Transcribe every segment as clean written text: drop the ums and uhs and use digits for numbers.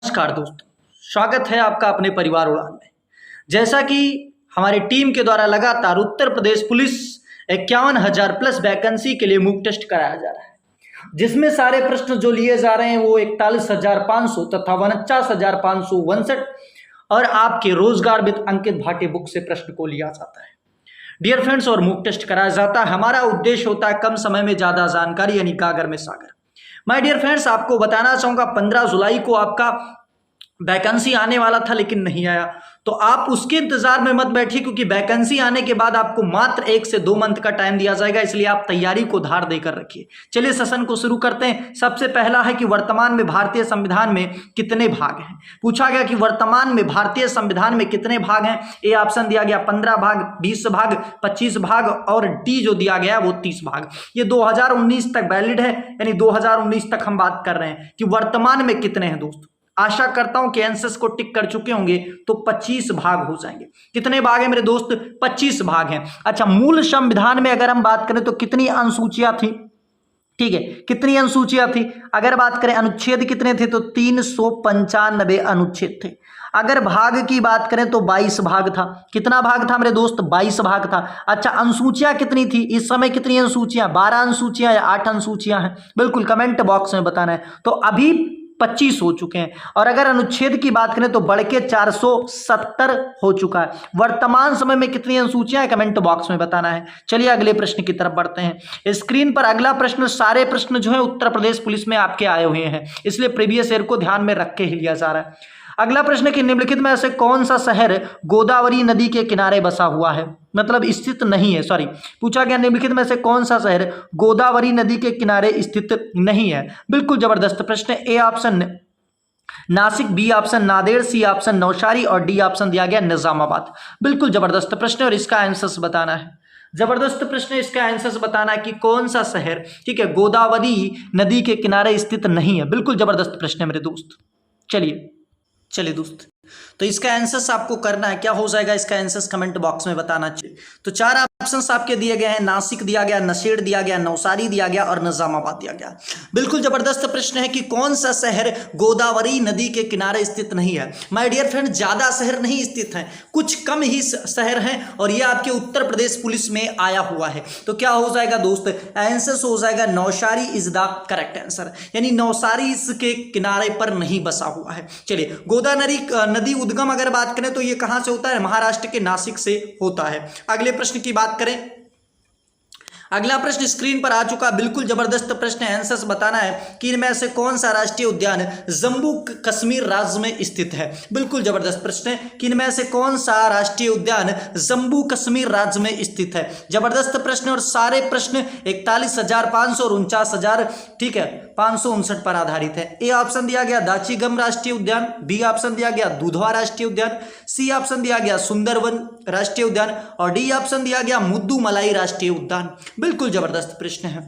नमस्कार दोस्तों, स्वागत है आपका अपने परिवार उड़ान में। जैसा कि हमारी टीम के द्वारा लगातार Uttar Pradesh police 51,000 plus vacancy के लिए मूक टेस्ट कराया जा रहा है, जिसमें सारे प्रश्न जो लिए जा रहे हैं वो 41,500 तथा 49,559 और आपके रोजगार विद अंकित भाटे बुक से प्रश्न को लिया जाता है। डियर फ्रेंड्स, और मूक टेस्ट कराया जाता है। हमारा उद्देश्य होता है कम समय में ज्यादा जानकारी, यानी गागर में सागर। माय डियर फ्रेंड्स, आपको बताना चाहूंगा 15 जुलाई को आपका वैकेंसी आने वाला था लेकिन नहीं आया, तो आप उसके इंतजार में मत बैठिए, क्योंकि वैकेंसी आने के बाद आपको मात्र 1 से 2 मंथ का टाइम दिया जाएगा, इसलिए आप तैयारी को धार देकर रखिए। चलिए सेशन को शुरू करते हैं। सबसे पहला है कि वर्तमान में भारतीय संविधान में कितने भाग हैं। पूछा गया कि वर्तमान में भारतीय संविधान में कितने भाग हैं। ए ऑप्शन दिया गया 15 भाग, 20 भाग, 25 भाग और डी जो दिया गया वो 30 भाग। ये 2019 तक वैलिड है, यानी 2019 तक हम बात कर रहे हैं कि वर्तमान में कितने हैं। दोस्तों, आशा करता हूं कि आंसर्स को टिक कर चुके होंगे, तो 25 भाग हो जाएंगे। कितने भाग हैं मेरे दोस्त? 25 भाग हैं। अच्छा, मूल संविधान में अगर हम बात करें तो कितनी अनुसूचियां थी? ठीक है, कितनी अनुसूचियां थी? अगर बात करें अनुच्छेद कितने थे तो 395 अनुच्छेद थे। अगर भाग की बात करें तो 22 भाग था। कितना भाग था मेरे दोस्त? 22 भाग था। अच्छा, अनुसूचियां कितनी थी इस समय? कितनी अनुसूचियां? 12 अनुसूचियां या 8 अनुसूचियां हैं? बिल्कुल कमेंट बॉक्स में बताना है। तो अभी 25 हो चुके हैं। और अगर अनुच्छेद की बात करें तो बढ़ के 470 हो चुका है। वर्तमान समय में कितनी अनुसूचियां हैं? कमेंट बॉक्स में बताना है। चलिए अगले प्रश्न की तरफ बढ़ते हैं। स्क्रीन पर अगला प्रश्न, सारे प्रश्न जो है उत्तर प्रदेश पुलिस में आपके आए हुए हैं, इसलिए प्रीवियस ईयर को ध्यान में रख के ही लिया जा रहा है। अगला प्रश्न कि निम्नलिखित में से कौन सा शहर गोदावरी नदी के किनारे बसा हुआ है, मतलब स्थित नहीं है। सॉरी, पूछा गया निम्नलिखित में से कौन सा शहर गोदावरी नदी के किनारे स्थित नहीं है। बिल्कुल जबरदस्त प्रश्न। A option Nashik, B option Nanded, C option Navsari और डी ऑप्शन दिया गया निजामाबाद। बिल्कुल जबरदस्त प्रश्न और इसका आंसर बताना है। जबरदस्त प्रश्न, इसका आंसर बताना है कि कौन सा शहर, ठीक है, गोदावरी नदी के किनारे स्थित नहीं है। बिल्कुल जबरदस्त प्रश्न है मेरे दोस्त। चलिए दोस्त, तो इसका आंसर आपको करना है, क्या हो जाएगा इसका आंसर कमेंट बॉक्स में बताना चाहिए। तो 4 ऑप्शंस आपके दिए गए हैं। नासिक दिया गया, नशेड़ दिया गया, नौसारी दिया गया और निजामाबाद दिया गया। बिल्कुल जबरदस्त प्रश्न है कि कौन सा शहर गोदावरी नदी के किनारे स्थित नहीं है। माय डियर फ्रेंड, ज्यादा शहर नहीं स्थित हैं, कुछ कम ही शहर हैं और ये आपके उत्तर प्रदेश पुलिस में आया हुआ है। तो क्या हो जाएगा दोस्त? आंसर हो जाएगा Nashri is the correct answer, यानी नौसारी इसके किनारे पर नहीं बसा हुआ है। चलिए, गोदावरी नदी उद्गम अगर बात करें तो ये कहां से होता है? महाराष्ट्र के नासिक से होता है। अगले प्रश्न की बात करें, अगला प्रश्न स्क्रीन पर आ चुका। बिल्कुल जबरदस्त प्रश्न है। आंसर बताना है कि इनमें से कौन सा राष्ट्रीय उद्यान जम्मू कश्मीर राज्य में स्थित है। बिल्कुल जबरदस्त प्रश्न है कि इनमें से कौन सा राष्ट्रीय उद्यान जम्मू कश्मीर राज्य में स्थित है। जबरदस्त प्रश्न और सारे प्रश्न 41,500 और 49,000, ठीक है, 559 पर आधारित है। ए ऑप्शन दिया गया दाचीगम राष्ट्रीय उद्यान, बी ऑप्शन दिया गया दुधवा राष्ट्रीय उद्यान, सी ऑप्शन दिया गया सुंदरवन राष्ट्रीय उद्यान और डी ऑप्शन दिया गया मुद्दुमलाई राष्ट्रीय उद्यान। बिल्कुल जबरदस्त प्रश्न है।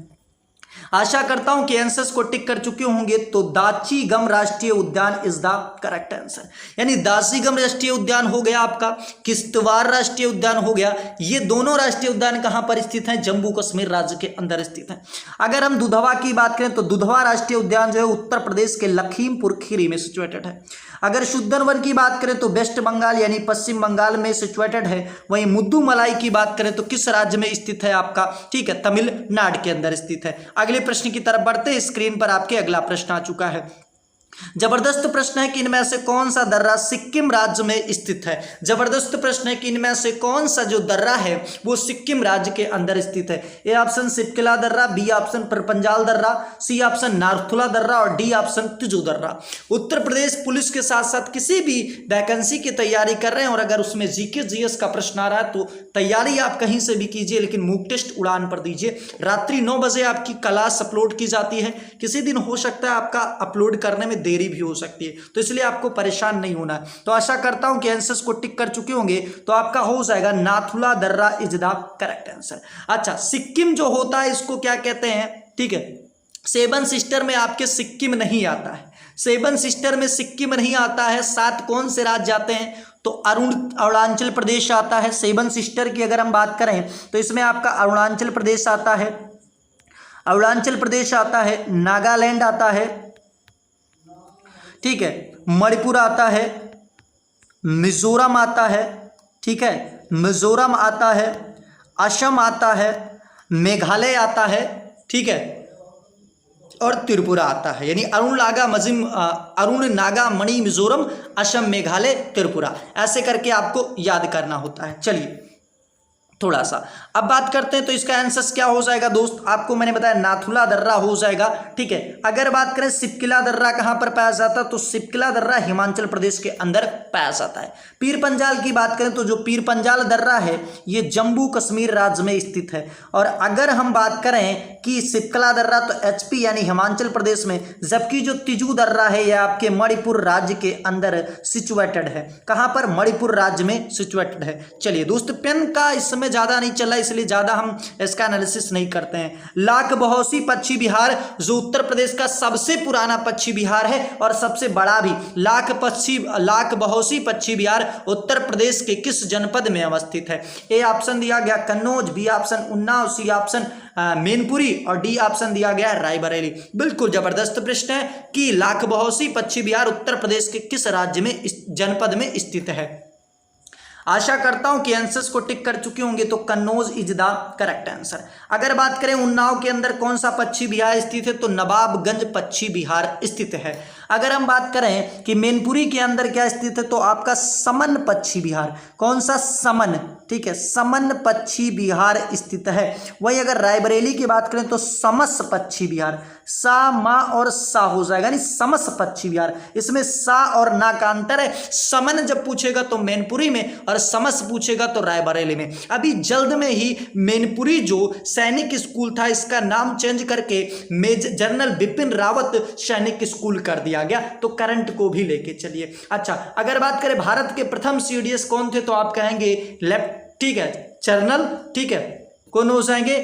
आशा करता हूं कि आंसर्स को टिक कर चुके होंगे। तो दाचीगम राष्ट्रीय उद्यान इज द करेक्ट आंसर, यानी दाचीगम राष्ट्रीय उद्यान हो गया आपका, किश्तवाड़ राष्ट्रीय उद्यान हो गया। ये दोनों राष्ट्रीय उद्यान कहां पर स्थित हैं? जम्मू कश्मीर राज्य के अंदर स्थित हैं। अगर हम दुधवा की बात करें तो दुधवा राष्ट्रीय उद्यान जो है उत्तर प्रदेश के लखीमपुर खीरी में सिचुएटेड है। अगर सुंदरवन की बात करें तो वेस्ट बंगाल यानी पश्चिम बंगाल में सिचुएटेड है। वहीं मुद्दुमलाई की बात करें तो किस राज्य में स्थित है आपका? ठीक है, तमिलनाडु के अंदर स्थित है। अगले प्रश्न की तरफ बढ़ते हैं। स्क्रीन पर आपके अगला प्रश्न आ चुका है। जबरदस्त प्रश्न है कि इनमें से कौन सा दर्रा सिक्किम राज्य में स्थित है। जबरदस्त प्रश्न है कि इनमें से कौन सा जो दर्रा है वो सिक्किम राज्य के अंदर स्थित है। ए ऑप्शन सिपकिला दर्रा, बी ऑप्शन परपंजाल दर्रा, सी ऑप्शन नारथुला दर्रा और डी ऑप्शन तिजू दर्रा। उत्तर प्रदेश पुलिस के साथ साथ किसी भी वैकेंसी की तैयारी कर रहे हैं और अगर उसमें जीके जीएस का प्रश्न आ रहा है तो तैयारी आप कहीं से भी कीजिए, लेकिन मूक टेस्ट उड़ान पर दीजिए। रात्रि 9 बजे आपकी क्लास अपलोड की जाती है। किसी दिन हो सकता है आपका अपलोड करने में देरी भी हो सकती है, तो इसलिए आपको परेशान नहीं होना है। तो आशा करता हूं कि आंसर्स को टिक कर चुके होंगे। तो आपका हो जाएगा नाथुला दर्रा इज द करेक्ट आंसर। अच्छा, सिक्किम जो होता है इसको क्या कहते हैं? ठीक है, 7 सिस्टर में आपके सिक्किम नहीं आता है। 7 सिस्टर में सिक्किम नहीं आता है। 7 कौन से राज्य आते हैं? तो अरुणाचल प्रदेश आता है। 7 सिस्टर की अगर हम बात करें तो इसमें आपका अरुणाचल प्रदेश आता है, नागालैंड आता है, ठीक है, मणिपुर आता है, मिजोरम आता है, ठीक है, मिजोरम आता है, असम आता है, मेघालय आता है, ठीक है, और त्रिपुरा आता है। यानी अरुण नागा मणि मिजोरम असम मेघालय त्रिपुरा, ऐसे करके आपको याद करना होता है। चलिए थोड़ा सा अब बात करते हैं, तो इसका आंसर क्या हो जाएगा दोस्त, आपको मैंने बताया नाथुला दर्रा हो जाएगा, ठीक है। अगर बात करें सिपकिला दर्रा कहां पर पाया जाता है, तो सिपकिला दर्रा हिमाचल प्रदेश के अंदर पाया जाता है। पीर पंजाल की बात करें तो जो पीर पंजाल दर्रा है ये जम्मू कश्मीर राज्य में स्थित है। और अगर हम बात करें कि सिपकिला दर्रा तो एचपी यानी हिमाचल प्रदेश में, जबकि जो तिजू दर्रा है यह आपके मणिपुर राज्य के अंदर सिचुएटेड है। कहां पर, मणिपुर राज्य में सिचुएटेड है। चलिए दोस्त, पेन का इस समय ज़्यादा नहीं चल रहा, इसलिए ज़्यादा हम इसका एनालिसिस नहीं करते हैं। लाख बहौसी पक्षी विहार जो उत्तर प्रदेश का सबसे पुराना पक्षी विहार है और सबसे बड़ा भी, लाख बहौसी पक्षी विहार उत्तर प्रदेश के किस जनपद में अवस्थित है। ए ऑप्शन दिया गया Kannauj, B option Unnao, C option Mainpuri और डी ऑप्शन दिया गया रायबरेली। बिल्कुल जबरदस्त प्रश्न है कि लाख बहौसी पक्षी विहार उत्तर प्रदेश के किस राज्य में, जनपद में स्थित है। आशा करता हूं कि आंसर्स को टिक कर चुके होंगे, तो Kannauj is the correct answer. अगर बात करें उन्नाव के अंदर कौन सा पक्षी विहार स्थित है, तो नवाबगंज पक्षी विहार स्थित है। अगर हम बात करें कि मैनपुरी के अंदर क्या स्थित है, तो आपका समन पक्षी विहार, कौन सा, समन, ठीक है, समन पक्षी विहार स्थित है। वही अगर रायबरेली की बात करें तो समस पक्षी विहार, सा मा और सा हो जाएगा, यानी समस पक्षी विहार। इसमें सा और ना का अंतर है। समन जब पूछेगा तो मैनपुरी में और समस पूछेगा तो रायबरेली में। अभी जल्द में ही मैनपुरी जो सैनिक स्कूल था इसका नाम चेंज करके मेजर जनरल बिपिन रावत सैनिक स्कूल कर दिया गया, तो करंट को भी लेके चलिए। अच्छा, अगर बात करें भारत के प्रथम सीडीएस कौन थे, तो आप कहेंगे लेफ्ट, ठीक है, जनरल, ठीक है, कौन हो जाएंगे,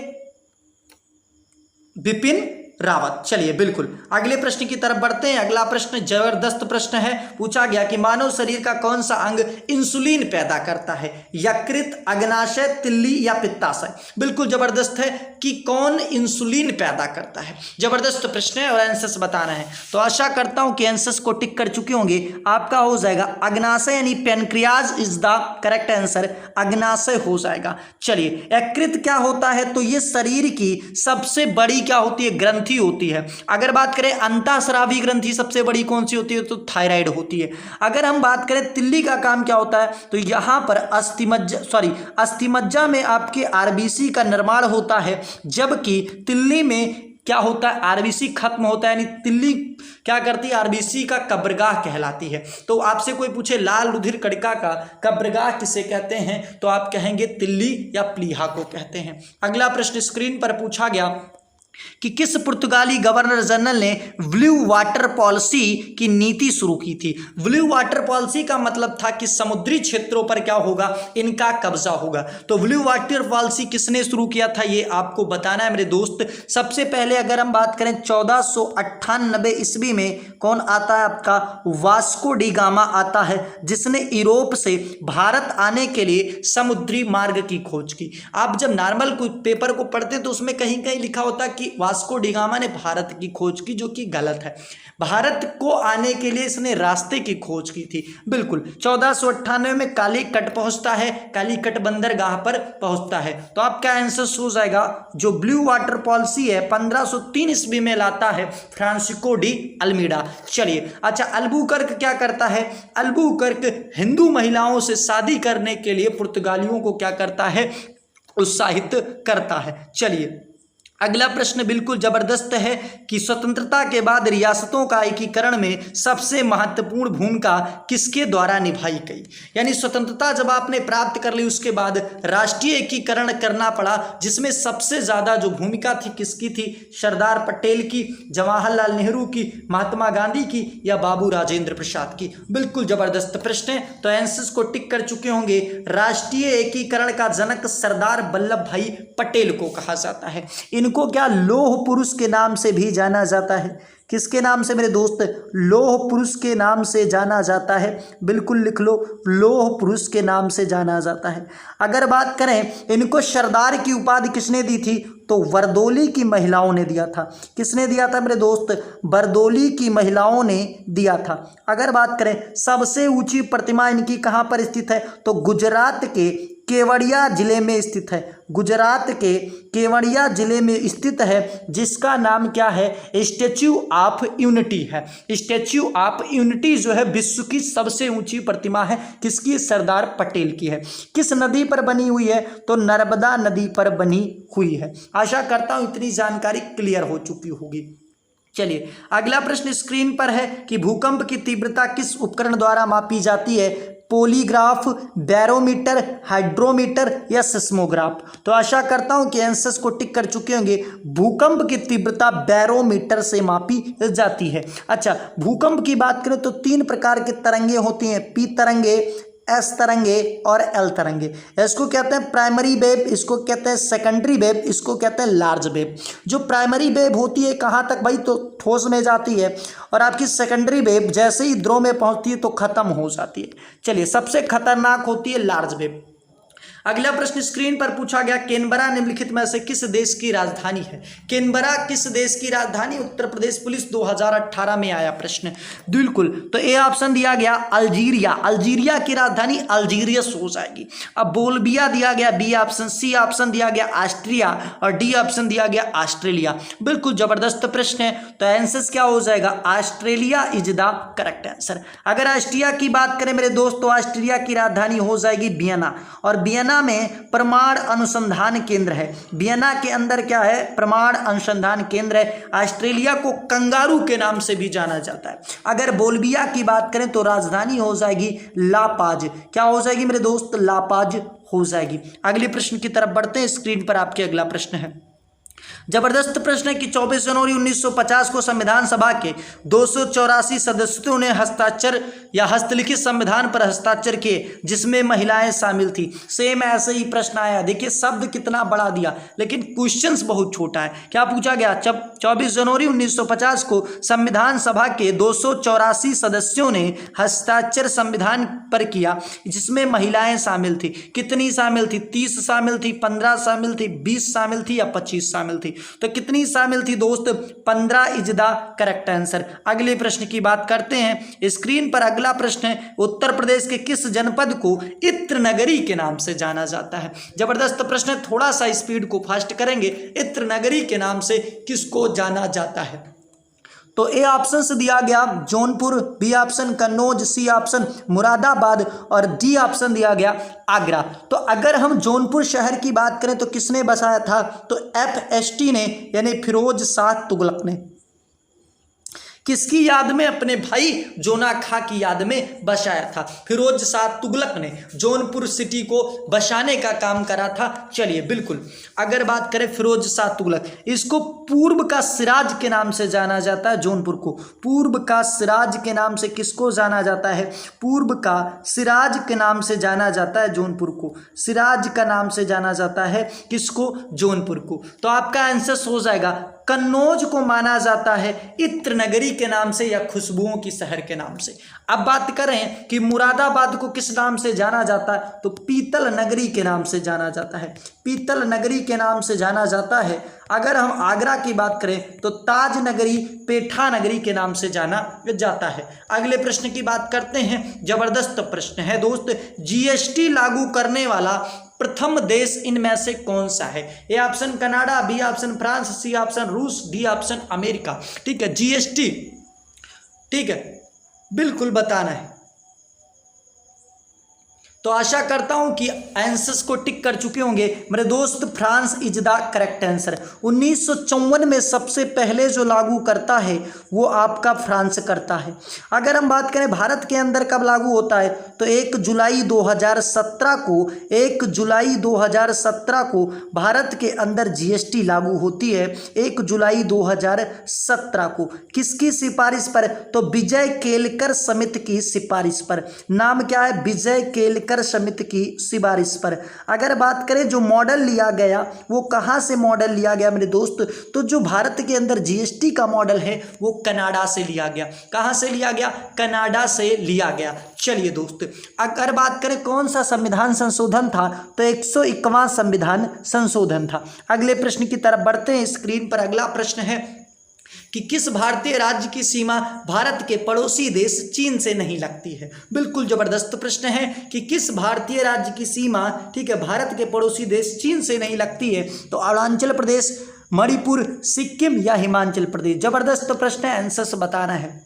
बिपिन रावत। चलिए बिल्कुल अगले प्रश्न की तरफ बढ़ते हैं। अगला प्रश्न जबरदस्त प्रश्न है, पूछा गया कि मानव शरीर का कौन सा अंग इंसुलिन पैदा करता है, यकृत, अग्नाशय, तिल्ली या पित्ताशय। बिल्कुल जबरदस्त है कि कौन इंसुलिन पैदा करता है। जबरदस्त प्रश्न है और आंसर्स बताना है, तो आशा करता हूं कि आंसर्स को टिक कर चुके होंगे। आपका हो जाएगा अग्नाशय यानी pancreas is the correct answer, अग्नाशय हो जाएगा। चलिए यकृत क्या होता है, तो ये शरीर की सबसे बड़ी क्या होती है, ग्रंथि होती है। अगर बात करें अंतःस्रावी ग्रंथि सबसे बड़ी कौन सी होती है, तो थायराइड होती है। अगर हम बात करें तिल्ली का काम क्या होता है, तो यहां पर अस्थिमज्जा में आपके आरबीसी का निर्माण होता है, जबकि तिल्ली में क्या होता है, आरबीसी खत्म होता है, यानी तिल्ली क्या करती है, आरबीसी का कब्रगाह कहलाती है। तो आपसे कोई पूछे लाल रुधिर कणिका का कब्रगाह किसे कहते हैं, तो आप कहेंगे तिल्ली या प्लीहा को कहते हैं। अगला प्रश्न स्क्रीन पर पूछा गया कि किस पुर्तगाली गवर्नर जनरल ने ब्लू वाटर पॉलिसी की नीति शुरू की थी। ब्लू वाटर पॉलिसी का मतलब था कि समुद्री क्षेत्रों पर क्या होगा, इनका कब्जा होगा। तो ब्लू वाटर पॉलिसी किसने शुरू किया था, ये आपको बताना है मेरे दोस्त। सबसे पहले अगर हम बात करें 1498 ईस्वी में कौन आता है, आपका वास्को डी गामा आता है, जिसने यूरोप से भारत आने के लिए समुद्री मार्ग की खोज की। आप जब नॉर्मल पेपर को पढ़ते हैं तो उसमें कहीं कहीं लिखा होता है कि वास्को डी गामा ने भारत की खोज की, जो कि गलत है। भारत को आने के लिए इसने रास्ते की खोज की थी। बिल्कुल 1498 में कालीकट पहुंचता है, कालीकट बंदरगाह पर पहुंचता है। तो आपका आंसर हो जाएगा जो ब्लू वाटर पॉलिसी है 1503 ईस्वी में लाता है फ्रांसिस्को डी अल्मीडा। चलिए अच्छा, अल्बुकर्क क्या करता है, अल्बुकर्क हिंदू महिलाओं से शादी करने के लिए पुर्तगालियों को क्या करता है, उत्साहित करता है। चलिए अगला प्रश्न बिल्कुल जबरदस्त है कि स्वतंत्रता के बाद रियासतों का एकीकरण में सबसे महत्वपूर्ण भूमिका किसके द्वारा निभाई गई। यानी स्वतंत्रता जब आपने प्राप्त कर ली उसके बाद राष्ट्रीय एकीकरण करना पड़ा, जिसमें सबसे ज़्यादा जो भूमिका थी किसकी थी, सरदार पटेल की, जवाहरलाल नेहरू की, महात्मा गांधी की या बाबू राजेंद्र प्रसाद की। बिल्कुल जबरदस्त प्रश्न है, तो आंसर्स को टिक कर चुके होंगे। राष्ट्रीय एकीकरण का जनक सरदार वल्लभ भाई पटेल को कहा जाता है। इनको क्या लौह पुरुष के नाम से भी जाना जाता है। किसके नाम से मेरे दोस्त, लौह पुरुष के नाम से जाना जाता है। बिल्कुल लिख लो, लौह पुरुष के नाम से जाना जाता है। अगर बात करें इनको सरदार की उपाधि किसने दी थी, तो बरदौली की महिलाओं ने दिया था। किसने दिया था मेरे दोस्त? बरदौली की महिलाओं ने दिया था। अगर बात करें सबसे ऊंची प्रतिमा इनकी कहाँ पर स्थित है, तो गुजरात के केवड़िया जिले में स्थित है। गुजरात के केवड़िया जिले में स्थित है, जिसका नाम क्या है? स्टैच्यू ऑफ यूनिटी है। स्टैच्यू ऑफ यूनिटी जो है विश्व की सबसे ऊंची प्रतिमा है। किसकी? सरदार पटेल की है। किस नदी पर बनी हुई है? तो नर्मदा नदी पर बनी हुई है। आशा करता हूं इतनी जानकारी क्लियर हो चुकी होगी। चलिए अगला प्रश्न स्क्रीन पर है कि भूकंप की तीव्रता किस उपकरण द्वारा मापी जाती है? पॉलीग्राफ, बैरोमीटर, हाइड्रोमीटर या सिस्मोग्राफ। तो आशा करता हूं कि आंसर्स को टिक कर चुके होंगे। भूकंप की तीव्रता बैरोमीटर से मापी जाती है। अच्छा, भूकंप की बात करें तो 3 प्रकार के तरंगे होती हैं, पी तरंगे, एस तरंगे और एल तरंगे। इसको कहते हैं प्राइमरी वेव, इसको कहते हैं सेकेंडरी वेव, इसको कहते हैं लार्ज वेव। जो प्राइमरी वेव होती है कहाँ तक भाई? तो ठोस में जाती है, और आपकी सेकेंडरी वेव जैसे ही द्रव में पहुंचती है तो खत्म हो जाती है। चलिए सबसे खतरनाक होती है लार्ज वेव। अगला प्रश्न स्क्रीन पर पूछा गया, कैनबरा निम्नलिखित में से किस देश की राजधानी है? कैनबरा किस देश की राजधानी? उत्तर प्रदेश पुलिस 2018 में आया प्रश्न। बिल्कुल, तो ए ऑप्शन दिया गया अल्जीरिया। अल्जीरिया की राजधानी अल्जीरियस हो जाएगी। अब बोल्बिया दिया गया बी ऑप्शन, सी ऑप्शन दिया गया ऑस्ट्रिया और डी ऑप्शन दिया गया ऑस्ट्रेलिया। बिल्कुल जबरदस्त प्रश्न है। तो आंसर क्या हो जाएगा? Australia is the correct answer. अगर ऑस्ट्रिया की बात करें मेरे दोस्त, तो ऑस्ट्रिया की राजधानी हो जाएगी वियना, और वियना में परमाणु अनुसंधान केंद्र है। वियना के अंदर क्या है? परमाणु अनुसंधान केंद्र है। ऑस्ट्रेलिया को कंगारू के नाम से भी जाना जाता है। अगर बोल्बिया की बात करें तो राजधानी हो जाएगी लापाज। क्या हो जाएगी मेरे दोस्त? लापाज हो जाएगी। अगले प्रश्न की तरफ बढ़ते हैं। स्क्रीन पर आपके अगला प्रश्न है, जबरदस्त प्रश्न है कि 24 जनवरी 1950 को संविधान सभा के 284 सदस्यों ने हस्ताक्षर या हस्तलिखित संविधान पर हस्ताक्षर किए, जिसमें महिलाएं शामिल थी। सेम ऐसे ही प्रश्न आया। देखिए शब्द कितना बड़ा दिया, लेकिन क्वेश्चंस बहुत छोटा है। क्या पूछा गया? 24 जनवरी 1950 को संविधान सभा के 284 सदस्यों ने हस्ताक्षर संविधान पर किया, जिसमें महिलाएं शामिल थी। कितनी शामिल थी? 30 शामिल थी, 15 शामिल थी, 20 शामिल थी या 25 शामिल थी? तो कितनी शामिल थी दोस्त? 15 इज द करेक्ट आंसर। अगले प्रश्न की बात करते हैं। स्क्रीन पर अगला प्रश्न है, उत्तर प्रदेश के किस जनपद को इत्र नगरी के नाम से जाना जाता है? जबरदस्त प्रश्न है, थोड़ा सा स्पीड को फास्ट करेंगे। इत्र नगरी के नाम से किसको जाना जाता है? तो ए ऑप्शन से दिया गया Jaunpur, B option Kannauj, C option Moradabad और डी ऑप्शन दिया गया आगरा। तो अगर हम जौनपुर शहर की बात करें तो किसने बसाया था? तो FST ने, यानी फिरोज शाह तुगलक ने। किसकी याद में? अपने भाई जोना खां की याद में बसाया था। फिरोज शाह तुगलक ने जौनपुर सिटी को बसाने का काम करा था। चलिए बिल्कुल, अगर बात करें फिरोज शाह तुगलक, इसको पूर्व का सिराज के नाम से जाना जाता है। जौनपुर को पूर्व का सिराज के नाम से किसको जाना जाता है? पूर्व का सिराज के नाम से जाना जाता है जौनपुर को। सिराज का नाम से जाना जाता है किसको? जौनपुर को। तो आपका आंसर हो जाएगा कन्नौज को माना जाता है इत्र नगरी के नाम से या खुशबुओं की शहर के नाम से। अब बात करें कि मुरादाबाद को किस नाम से जाना जाता है, तो पीतल नगरी के नाम से जाना जाता है। पीतल नगरी के नाम से जाना जाता है। अगर हम आगरा की बात करें तो ताज नगरी, पेठा नगरी के नाम से जाना जाता है। अगले प्रश्न की बात करते हैं। जबरदस्त प्रश्न है दोस्त, GST लागू करने वाला प्रथम देश इनमें से कौन सा है? A option Canada, B option France, C option रूस, डी ऑप्शन अमेरिका। ठीक है, GST, ठीक है, बिल्कुल बताना है। तो आशा करता हूं कि आंसर्स को टिक कर चुके होंगे मेरे दोस्त। France is the correct answer. 1954 में सबसे पहले जो लागू करता है वो आपका फ्रांस करता है। अगर हम बात करें भारत के अंदर कब लागू होता है, तो 1 जुलाई 2017 को 1 जुलाई 2017 को भारत के अंदर GST लागू होती है। 1 जुलाई 2017 को किसकी सिफारिश पर? तो विजय केलकर समिति की सिफारिश पर। नाम क्या है? विजय केलकर नगर समिति की सिफारिश पर। अगर बात करें जो मॉडल लिया गया वो कहाँ से मॉडल लिया गया मेरे दोस्त, तो जो भारत के अंदर जीएसटी का मॉडल है वो कनाडा से लिया गया। कहाँ से लिया गया? कनाडा से लिया गया। चलिए दोस्त, अगर बात करें कौन सा संविधान संशोधन था, तो 101वां संविधान संशोधन था। अगले प्रश्न की तरफ बढ़ते हैं। स्क्रीन पर अगला प्रश्न है कि किस भारतीय राज्य की सीमा भारत के पड़ोसी देश चीन से नहीं लगती है। बिल्कुल जबरदस्त प्रश्न है कि किस भारतीय राज्य की सीमा, ठीक है, भारत के पड़ोसी देश चीन से नहीं लगती है। तो अरुणाचल प्रदेश, मणिपुर, सिक्किम या हिमाचल प्रदेश। जबरदस्त प्रश्न है, आंसर्स बताना है।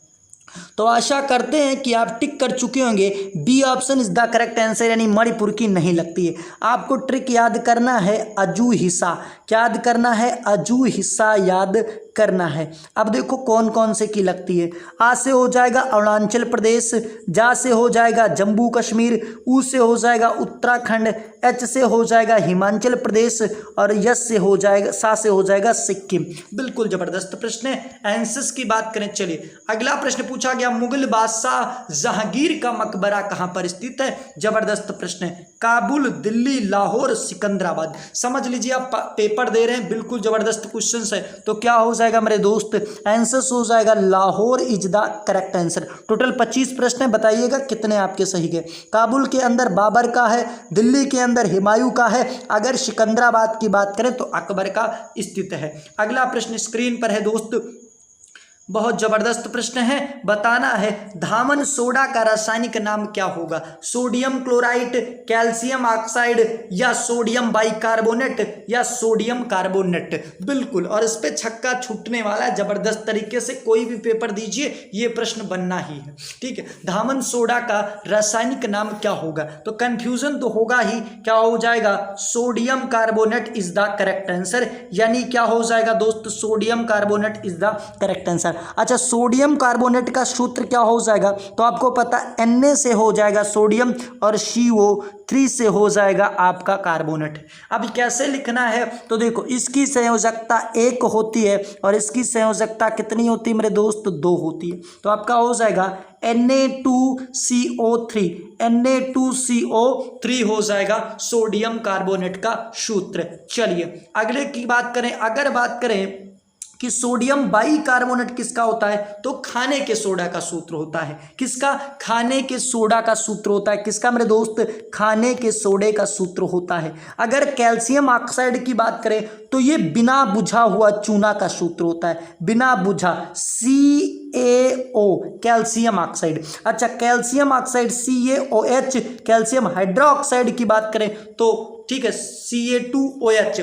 तो आशा करते हैं कि आप टिक कर चुके होंगे। B option is the correct answer, यानी मणिपुर की नहीं लगती है। आपको ट्रिक याद करना है, अजू हिस्सा। क्या याद करना है? अजू हिस्सा याद करना है। अब देखो कौन कौन से की लगती है। आ से हो जाएगा अरुणाचल प्रदेश, जा से हो जाएगा जम्मू कश्मीर, ऊ से हो जाएगा उत्तराखंड, एच से हो जाएगा हिमाचल प्रदेश और यस से हो जाएगा, सा से हो जाएगा सिक्किम। बिल्कुल जबरदस्त प्रश्न है। आंसर्स की बात करें, चलिए अगला प्रश्न पूछा गया, मुगल बादशाह जहांगीर का मकबरा कहाँ पर स्थित है। जबरदस्त प्रश्न है। काबुल, दिल्ली, लाहौर, सिकंदराबाद। समझ लीजिए आप पेपर दे रहे हैं, बिल्कुल जबरदस्त क्वेश्चन है। तो क्या हो जाएगा मेरे दोस्त? आंसर हो जाएगा Lahore is the correct answer. Total 25 प्रश्न है, बताइएगा कितने आपके सही गए। काबुल के अंदर बाबर का है, दिल्ली के अंदर हुमायूं का है, अगर सिकंदराबाद की बात करें तो अकबर का स्थित है। अगला प्रश्न स्क्रीन पर है दोस्त, बहुत जबरदस्त प्रश्न है, बताना है धामन सोडा का रासायनिक नाम क्या होगा। सोडियम क्लोराइड, कैल्शियम ऑक्साइड या सोडियम बाइकार्बोनेट या सोडियम कार्बोनेट। बिल्कुल, और इस पे छक्का छूटने वाला है जबरदस्त तरीके से। कोई भी पेपर दीजिए ये प्रश्न बनना ही है, ठीक है। धामन सोडा का रासायनिक नाम क्या होगा, तो कंफ्यूजन तो होगा ही। क्या हो जाएगा? Sodium carbonate is the correct answer, यानी क्या हो जाएगा दोस्त? Sodium carbonate is the correct answer. अच्छा, सोडियम कार्बोनेट का सूत्र क्या हो जाएगा, तो आपको पता Na से हो जाएगा सोडियम और CO3 से हो जाएगा आपका कार्बोनेट। अब कैसे लिखना है, तो देखो इसकी संयोजकता 1 होती है और इसकी संयोजकता कितनी होती है मेरे दोस्त? 2 होती है। तो आपका हो जाएगा Na2CO3। Na2CO3 हो जाएगा सोडियम कार्बोनेट का सूत्र। चलिए अगले की बात करें। अगर बात करें कि सोडियम बाइकार्बोनेट किसका होता है, तो खाने के सोडा का सूत्र होता है। किसका? खाने के सोडा का सूत्र होता है। किसका मेरे दोस्त? खाने के सोडे का सूत्र होता है। अगर कैल्शियम ऑक्साइड की बात करें तो ये बिना बुझा हुआ चूना का सूत्र होता है, बिना बुझा, CaO, कैल्शियम ऑक्साइड। अच्छा, calcium oxide CaOH, calcium hydroxide की बात करें तो ठीक है Ca2OH।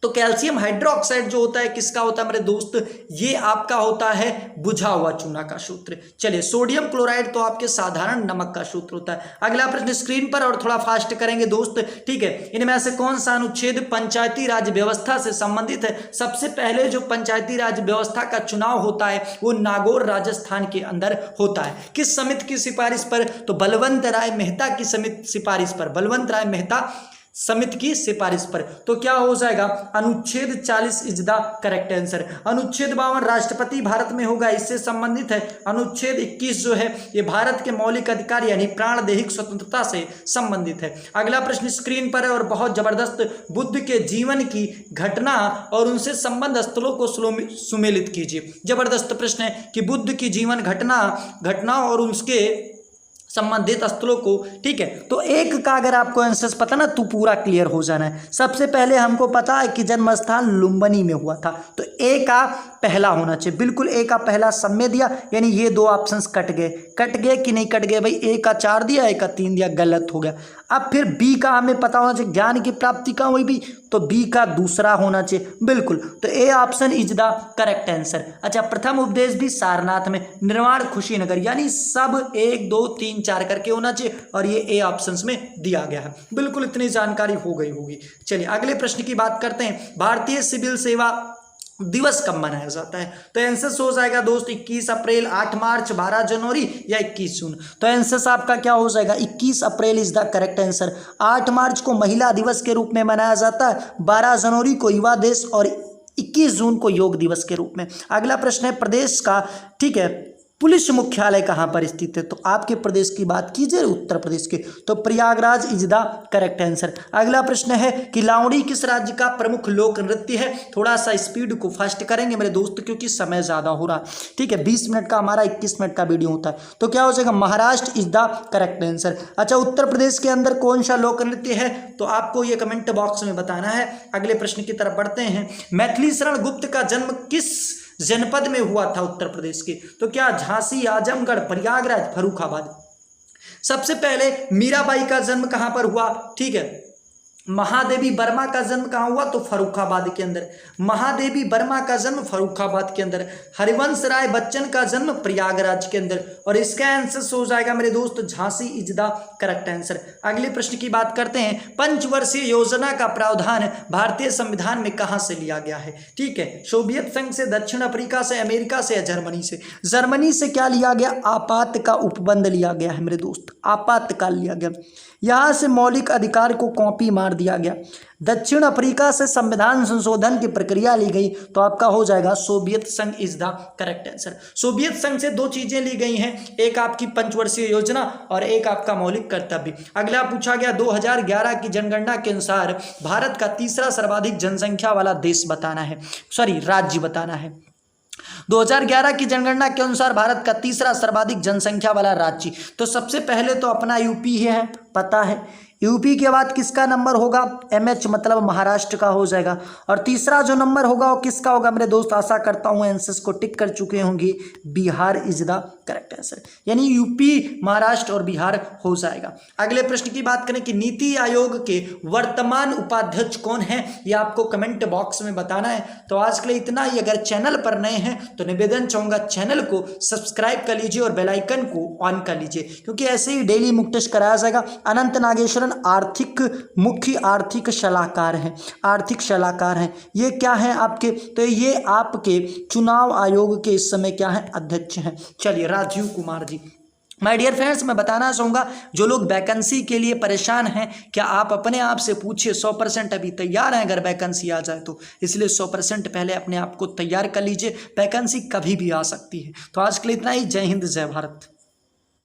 तो कैल्शियम हाइड्रोक्साइड जो होता है किसका होता है मेरे दोस्त? ये आपका होता है बुझा हुआ चूना का सूत्र। चलिए, सोडियम क्लोराइड तो आपके साधारण नमक का सूत्र होता है। अगला प्रश्न स्क्रीन पर, और थोड़ा फास्ट करेंगे दोस्त, ठीक है। इनमें से कौन सा अनुच्छेद पंचायती राज व्यवस्था से संबंधित है। सबसे पहले जो पंचायती राज व्यवस्था का चुनाव होता है वो नागौर राजस्थान के अंदर होता है। किस समिति की सिफारिश पर? तो बलवंत राय मेहता की समिति सिफारिश पर, बलवंत राय मेहता समिति की सिफारिश पर। तो क्या हो जाएगा? अनुच्छेद 40 इज द करेक्ट आंसर। अनुच्छेद 52 राष्ट्रपति भारत में होगा, इससे संबंधित है। अनुच्छेद 21 जो है ये भारत के मौलिक अधिकार यानी प्राणदैहिक स्वतंत्रता से संबंधित है। अगला प्रश्न स्क्रीन पर है और बहुत जबरदस्त, बुद्ध के जीवन की घटना और उनसे संबंध स्थलों को सुमेलित कीजिए। जबरदस्त प्रश्न है कि बुद्ध की जीवन घटना और उसके संबंधित स्थलों को, ठीक है। तो एक का अगर आपको आंसर पता ना तो पूरा क्लियर हो जाना है। सबसे पहले हमको पता है कि जन्म स्थान लुम्बिनी में हुआ था, तो ए का पहला होना चाहिए। बिल्कुल ए का पहला सब में दिया, यानी ये 2 ऑप्शंस कट गए कि नहीं कट गए भाई? ए का 4 दिया, ए का 3 दिया, गलत हो गया। अब फिर बी का हमें पता होना चाहिए, ज्ञान की प्राप्ति का वही भी, तो बी का दूसरा होना चाहिए। बिल्कुल, तो A option is the correct answer. अच्छा, प्रथम उपदेश भी सारनाथ में, निर्वाण कुशीनगर, यानी सब 1 2 3 4 करके होना चाहिए और ये ए ऑप्शंस में दिया गया है। बिल्कुल इतनी जानकारी हो गई होगी। चलिए अगले प्रश्न की बात करते हैं। भारतीय सिविल सेवा दिवस कब मनाया जाता है, तो आंसर हो जाएगा दोस्त 21 अप्रैल, 8 मार्च, 12 जनवरी या 21 जून। तो आंसर आपका क्या हो जाएगा? 21 April is the correct answer. 8 मार्च को महिला दिवस के रूप में मनाया जाता है, 12 जनवरी को युवा दिवस और 21 जून को योग दिवस के रूप में। अगला प्रश्न है प्रदेश का, ठीक है, पुलिस मुख्यालय कहाँ पर स्थित है? तो आपके प्रदेश की बात कीजिए उत्तर प्रदेश के, तो Prayagraj is the correct answer. अगला प्रश्न है कि लावणी किस राज्य का प्रमुख लोक नृत्य है? थोड़ा सा स्पीड को फास्ट करेंगे मेरे दोस्त क्योंकि समय ज़्यादा हो रहा है, ठीक है। 20 मिनट का हमारा 21 मिनट का वीडियो होता है, तो क्या हो जाएगा? Maharashtra is the correct answer. अच्छा, उत्तर प्रदेश के अंदर कौन सा लोक नृत्य है? तो आपको ये कमेंट बॉक्स में बताना है। अगले प्रश्न की तरफ बढ़ते हैं। मैथिली शरण गुप्त का जन्म किस जनपद में हुआ था उत्तर प्रदेश के? तो क्या झांसी, आजमगढ़, प्रयागराज, फर्रुखाबाद? सबसे पहले मीराबाई का जन्म कहां पर हुआ? ठीक है, महादेवी वर्मा का जन्म कहाँ हुआ? तो फर्रुखाबाद के अंदर। महादेवी वर्मा का जन्म फर्रुखाबाद के अंदर। हरिवंश राय बच्चन का जन्म प्रयागराज के अंदर। और इसका आंसर हो जाएगा मेरे दोस्त Jhansi is the correct answer. अगले प्रश्न की बात करते हैं। पंचवर्षीय योजना का प्रावधान भारतीय संविधान में कहां से लिया गया है? ठीक है, सोवियत संघ से, दक्षिण अफ्रीका से, अमेरिका से या जर्मनी से? जर्मनी से क्या लिया गया? आपात का उपबंध लिया गया है मेरे दोस्त, आपातकाल लिया गया। यहाँ से मौलिक अधिकार को कॉपी मार दिया गया। दक्षिण अफ्रीका से संविधान संशोधन की प्रक्रिया ली गई, तो आपका हो जाएगा सोवियत संघ is the correct answer. Soviet संघ से दो चीजें ली गई हैं, एक आपकी पंचवर्षीय योजना और एक आपका मौलिक कर्तव्य। अगला पूछा गया 2011 की जनगणना के अनुसार भारत का तीसरा सर्वाधिक जनसंख्या वाला देश बताना है, सॉरी राज्य बताना है। 2011 की जनगणना के अनुसार भारत का तीसरा सर्वाधिक जनसंख्या वाला राज्य, तो सबसे पहले तो अपना यूपी ही है, पता है। यूपी के बाद किसका नंबर होगा? MH मतलब महाराष्ट्र का हो जाएगा। और तीसरा जो नंबर होगा वो किसका होगा मेरे दोस्त? आशा करता हूँ आंसर्स को टिक कर चुके होंगे। Bihar is the correct answer, यानी यूपी, महाराष्ट्र और बिहार हो जाएगा। अगले प्रश्न की बात करें कि नीति आयोग के वर्तमान उपाध्यक्ष कौन है, ये आपको कमेंट बॉक्स में बताना है। तो आज के लिए इतना ही। अगर चैनल पर नए हैं तो निवेदन चाहूँगा चैनल को सब्सक्राइब कर लीजिए और बेल आइकन को ऑन कर लीजिए, क्योंकि ऐसे ही डेली मुक्त टेस्ट कराया जाएगा। अनंत नागेश्वरन मुख्य आर्थिक सलाहकार हैं, आर्थिक सलाहकार हैं। ये क्या है आपके? तो ये आपके चुनाव आयोग के इस समय क्या है? अध्यक्ष हैं। चलिए, Rajiv Kumar ji. My dear friends, मैं बताना चाहूँगा जो लोग वैकेंसी के लिए परेशान हैं, क्या आप अपने आप से पूछिए 100% अभी तैयार हैं अगर वैकेंसी आ जाए तो? इसलिए 100% पहले अपने आप को तैयार कर लीजिए, वैकेंसी कभी भी आ सकती है। तो आज के लिए इतना ही। जय हिंद, जय भारत।